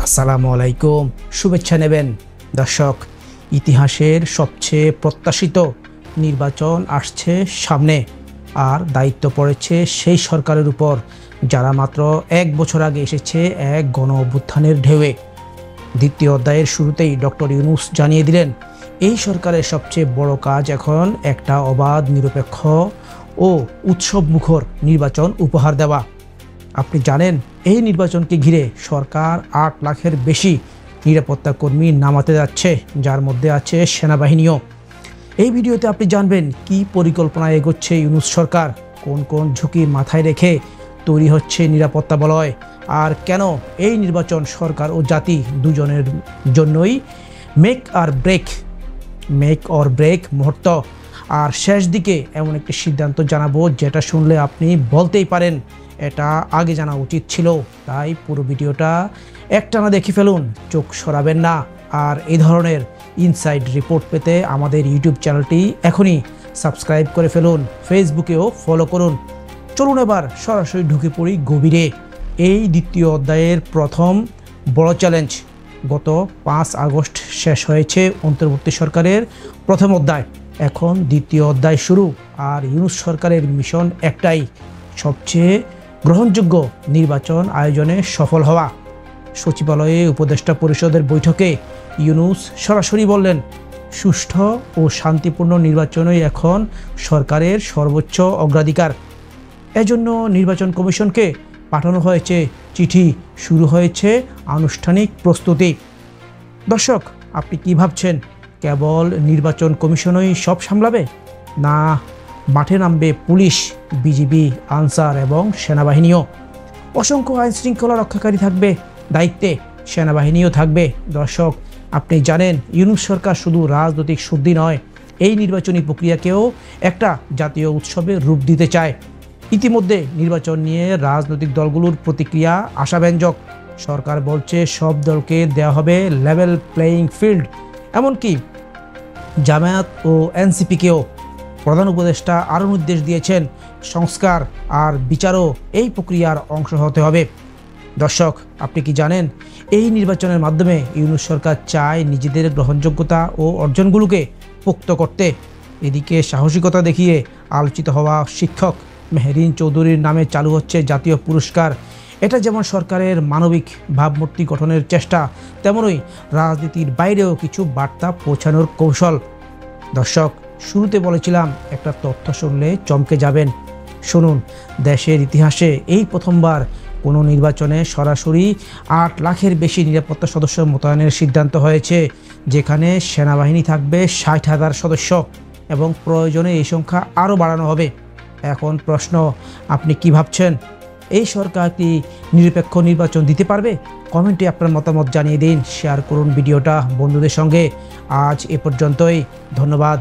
আসসালামু আলাইকুম, শুভেচ্ছা নেবেন দর্শক। ইতিহাসের সবচেয়ে প্রত্যাশিত নির্বাচন আসছে সামনে, আর দায়িত্ব পড়েছে সেই সরকারের উপর যারা মাত্র এক বছর আগে এসেছে এক গণ অভ্যুত্থানের ঢেউয়ে। দ্বিতীয় অধ্যায়ের শুরুতেই ডক্টর ইউনূস জানিয়ে দিলেন, এই সরকারের সবচেয়ে বড় কাজ এখন একটা অবাধ, নিরপেক্ষ ও উৎসবমুখর নির্বাচন উপহার দেওয়া। আপনি জানেন, এই নির্বাচনকে ঘিরে সরকার ৮ লাখের বেশি নিরাপত্তা কর্মী নামাতে যাচ্ছে, যার মধ্যে আছে সেনাবাহিনীও। এই ভিডিওতে আপনি জানবেন কি পরিকল্পনা এগোচ্ছে ইউনূস সরকার, কোন কোন ঝুঁকি মাথায় রেখে তৈরি হচ্ছে নিরাপত্তা বলয়, আর কেন এই নির্বাচন সরকার ও জাতি দুজনের জন্যই মেক অর ব্রেক মুহূর্ত। আর শেষ দিকে এমন একটি সিদ্ধান্ত জানাবো যেটা শুনলে আপনি বলতেই পারেন এটা আগে জানা উচিত ছিল। তাই পুরো ভিডিওটা একটানা দেখে ফেলুন, চোখ সরাবেন না। আর এই ধরনের ইনসাইড রিপোর্ট পেতে আমাদের ইউটিউব চ্যানেলটি এখনই সাবস্ক্রাইব করে ফেলুন, ফেসবুকেও ফলো করুন। চলুন এবার সরাসরি ঢুকে পড়ি গভীরে। এই দ্বিতীয় অধ্যায়ের প্রথম বড় চ্যালেঞ্জ। গত 5 আগস্ট শেষ হয়েছে অন্তর্বর্তী সরকারের প্রথম অধ্যায়, এখন দ্বিতীয় অধ্যায় শুরু। আর ইউনূস সরকারের মিশন একটাই, সবচেয়ে গ্রহণযোগ্য নির্বাচন আয়োজনে সফল হওয়া। সচিবালয়ে উপদেষ্টা পরিষদের বৈঠকে ইউনূস সরাসরি বললেন, সুষ্ঠু ও শান্তিপূর্ণ নির্বাচনই এখন সরকারের সর্বোচ্চ অগ্রাধিকার। এজন্য নির্বাচন কমিশনকে পাঠানো হয়েছে চিঠি, শুরু হয়েছে আনুষ্ঠানিক প্রস্তুতি। দর্শক, আপনি কি ভাবছেন কেবল নির্বাচন কমিশনই সব সামলাবে? না, মাঠে নামবে পুলিশ, বিজিবি, আনসার এবং সেনাবাহিনীও। অসংখ্য আইন শৃঙ্খলা রক্ষাকারী থাকবে দায়িত্বে, সেনাবাহিনীও থাকবে। দর্শক, আপনি জানেন ইউনূস সরকার শুধু রাজনৈতিক শুদ্ধি নয়, এই নির্বাচনী প্রক্রিয়াকেও একটা জাতীয় উৎসবের রূপ দিতে চায়। ইতিমধ্যে নির্বাচন নিয়ে রাজনৈতিক দলগুলোর প্রতিক্রিয়া আশাব্যঞ্জক। সরকার বলছে সব দলকে দেওয়া হবে লেভেল প্লেয়িং ফিল্ড, এমনকি জামায়াত ও এনসিপিকেও। প্রধান উপদেষ্টা আরও নির্দেশ দিয়েছেন, সংস্কার আর বিচারও এই প্রক্রিয়ার অংশ হতে হবে। দর্শক, আপনি কি জানেন এই নির্বাচনের মাধ্যমে ইউনূস সরকার চায় নিজেদের গ্রহণযোগ্যতা ও অর্জনগুলোকে পোক্ত করতে। এদিকে সাহসিকতা দেখিয়ে আলোচিত হওয়া শিক্ষক মেহেরিন চৌধুরীর নামে চালু হচ্ছে জাতীয় পুরস্কার। এটা যেমন সরকারের মানবিক ভাবমূর্তি গঠনের চেষ্টা, তেমনই রাজনীতির বাইরেও কিছু বার্তা পৌঁছানোর কৌশল। দর্শক, শুরুতে বলেছিলাম একটা তথ্য শুনলে চমকে যাবেন। শুনুন, দেশের ইতিহাসে এই প্রথমবার কোনো নির্বাচনে সরাসরি ৮ লাখের বেশি নিরাপত্তা সদস্য মোতায়েনের সিদ্ধান্ত হয়েছে, যেখানে সেনাবাহিনী থাকবে ৬০,০০০ সদস্য এবং প্রয়োজনে এই সংখ্যা আরও বাড়ানো হবে। এখন প্রশ্ন, আপনি কি ভাবছেন এই সরকার কি নিরপেক্ষ নির্বাচন দিতে পারবে? কমেন্টে আপনার মতামত জানিয়ে দিন, শেয়ার করুন ভিডিওটা বন্ধুদের সঙ্গে। আজ এ পর্যন্তই, ধন্যবাদ।